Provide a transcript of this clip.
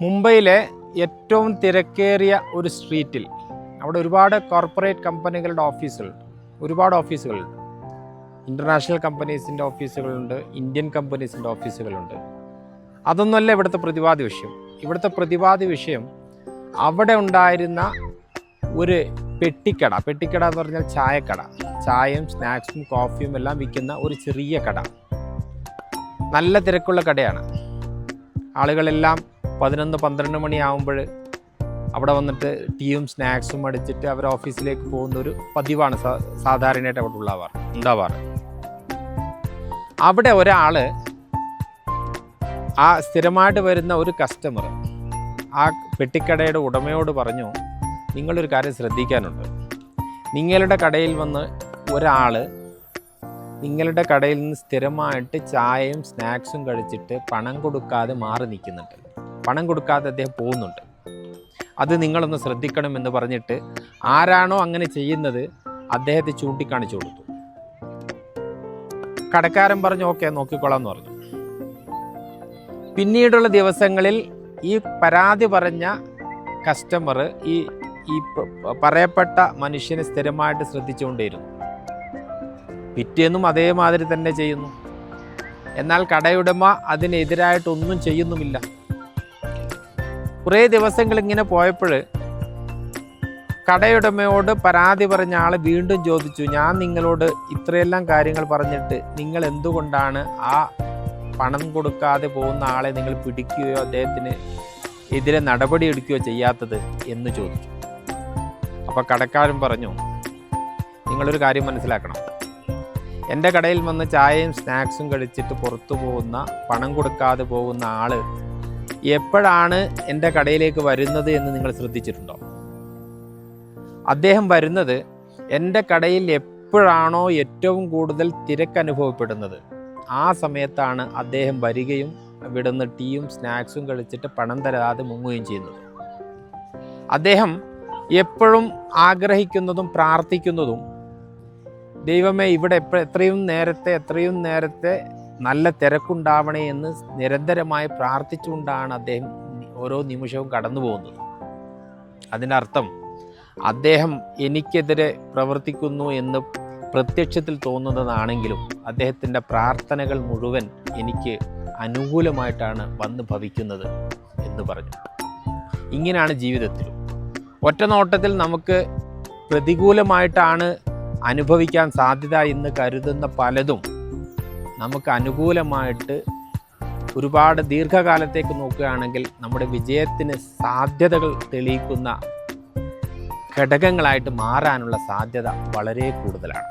മുംബൈയിലെ ഏറ്റവും തിരക്കേറിയ ഒരു സ്ട്രീറ്റിൽ അവിടെ ഒരുപാട് കോർപ്പറേറ്റ് കമ്പനികളുടെ ഓഫീസുകളുണ്ട്, ഒരുപാട് ഓഫീസുകളുണ്ട്. International കമ്പനീസിൻ്റെ ഓഫീസുകളുണ്ട്, Indian കമ്പനീസിൻ്റെ ഓഫീസുകളുണ്ട്. അതൊന്നുമല്ല ഇവിടുത്തെ പ്രതിപാദ്യ വിഷയം. ഇവിടുത്തെ പ്രതിപാദ്യ വിഷയം അവിടെ ഉണ്ടായിരുന്ന ഒരു പെട്ടിക്കട എന്ന് പറഞ്ഞാൽ ചായക്കട, ചായയും സ്നാക്സും കോഫിയും എല്ലാം വിൽക്കുന്ന ഒരു ചെറിയ കട. നല്ല തിരക്കുള്ള കടയാണ്. ആളുകളെല്ലാം 11-12 മണിയാകുമ്പോൾ അവിടെ വന്നിട്ട് ടീയും സ്നാക്സും അടിച്ചിട്ട് അവർ ഓഫീസിലേക്ക് പോകുന്ന ഒരു പതിവാണ് സാധാരണയായിട്ട് അവിടെ ഉണ്ടാവാറ്. അവിടെ ഒരാൾ, ആ സ്ഥിരമായിട്ട് വരുന്ന ഒരു കസ്റ്റമർ ആ പെട്ടിക്കടയുടെ ഉടമയോട് പറഞ്ഞു, നിങ്ങളൊരു കാര്യം ശ്രദ്ധിക്കാനുണ്ട്. നിങ്ങളുടെ കടയിൽ വന്ന് ഒരാൾ നിങ്ങളുടെ കടയിൽ നിന്ന് സ്ഥിരമായിട്ട് ചായയും സ്നാക്സും കഴിച്ചിട്ട് പണം കൊടുക്കാതെ മാറി നിൽക്കുന്നുണ്ട്, പണം കൊടുക്കാതെ അദ്ദേഹം പോകുന്നുണ്ട്. അത് നിങ്ങളൊന്ന് ശ്രദ്ധിക്കണമെന്ന് പറഞ്ഞിട്ട് ആരാണോ അങ്ങനെ ചെയ്യുന്നത് അദ്ദേഹത്തെ ചൂണ്ടിക്കാണിച്ചു കൊടുത്തു. കടക്കാരൻ പറഞ്ഞു, ഓക്കെ നോക്കിക്കോളാം എന്ന് പറഞ്ഞു. പിന്നീടുള്ള ദിവസങ്ങളിൽ ഈ പരാതി പറഞ്ഞ കസ്റ്റമർ ഈ പറയപ്പെട്ട മനുഷ്യനെ സ്ഥിരമായിട്ട് ശ്രദ്ധിച്ചുകൊണ്ടേയിരുന്നു. പിറ്റേന്നും അതേമാതിരി തന്നെ ചെയ്യുന്നു. എന്നാൽ കടയുടമ അതിനെതിരായിട്ടൊന്നും ചെയ്യുന്നുമില്ല. കുറേ ദിവസങ്ങൾ ഇങ്ങനെ പോയപ്പോൾ കടയുടമയോട് പരാതി പറഞ്ഞ ആൾ വീണ്ടും ചോദിച്ചു, ഞാൻ നിങ്ങളോട് ഇത്രയെല്ലാം കാര്യങ്ങൾ പറഞ്ഞിട്ട് നിങ്ങൾ എന്തുകൊണ്ടാണ് ആ പണം കൊടുക്കാതെ പോകുന്ന ആളെ നിങ്ങൾ പിടിക്കുകയോ അദ്ദേഹത്തിന് എതിരെ നടപടി എടുക്കുകയോ ചെയ്യാത്തത് എന്ന് ചോദിച്ചു. അപ്പോൾ കടക്കാരൻ പറഞ്ഞു, നിങ്ങളൊരു കാര്യം മനസ്സിലാക്കണം. എൻ്റെ കടയിൽ വന്ന് ചായയും സ്നാക്സും കഴിച്ചിട്ട് പുറത്തു പോകുന്ന, പണം കൊടുക്കാതെ പോകുന്ന ആൾ എപ്പോഴാണ് എൻ്റെ കടയിലേക്ക് വരുന്നത് എന്ന് നിങ്ങൾ ശ്രദ്ധിച്ചിട്ടുണ്ടോ? അദ്ദേഹം വരുന്നത് എൻ്റെ കടയിൽ എപ്പോഴാണോ ഏറ്റവും കൂടുതൽ തിരക്ക് അനുഭവപ്പെടുന്നത് ആ സമയത്താണ് അദ്ദേഹം വരികയും ഇവിടുന്ന് ടീയും സ്നാക്സും കഴിച്ചിട്ട് പണം തരാതെ മുങ്ങുകയും ചെയ്യുന്നത്. അദ്ദേഹം എപ്പോഴും ആഗ്രഹിക്കുന്നതും പ്രാർത്ഥിക്കുന്നതും, ദൈവമേ ഇവിടെ എത്രയും നേരത്തെ നല്ല തിരക്കുണ്ടാവണേ എന്ന് നിരന്തരമായി പ്രാർത്ഥിച്ചുകൊണ്ടാണ് അദ്ദേഹം ഓരോ നിമിഷവും കടന്നു പോകുന്നത്. അതിൻ്റെ അർത്ഥം അദ്ദേഹം എനിക്കെതിരെ പ്രവർത്തിക്കുന്നു എന്ന് പ്രത്യക്ഷത്തിൽ തോന്നുന്നതാണെങ്കിലും അദ്ദേഹത്തിൻ്റെ പ്രാർത്ഥനകൾ മുഴുവൻ എനിക്ക് അനുകൂലമായിട്ടാണ് വന്ന് ഭവിക്കുന്നത് എന്ന് പറഞ്ഞു. ഇങ്ങനെയാണ് ജീവിതത്തിലും. ഒറ്റ നോട്ടത്തിൽ നമുക്ക് പ്രതികൂലമായിട്ടാണ് അനുഭവിക്കാൻ സാധ്യത എന്ന് കരുതുന്ന പലതും നമുക്ക് അനുകൂലമായിട്ട് ഒരുപാട് ദീർഘകാലത്തേക്ക് നോക്കുകയാണെങ്കിൽ നമ്മുടെ വിജയത്തിന് സാധ്യതകൾ തെളിയിക്കുന്ന ഘടകങ്ങളായിട്ട് മാറാനുള്ള സാധ്യത വളരെ കൂടുതലാണ്.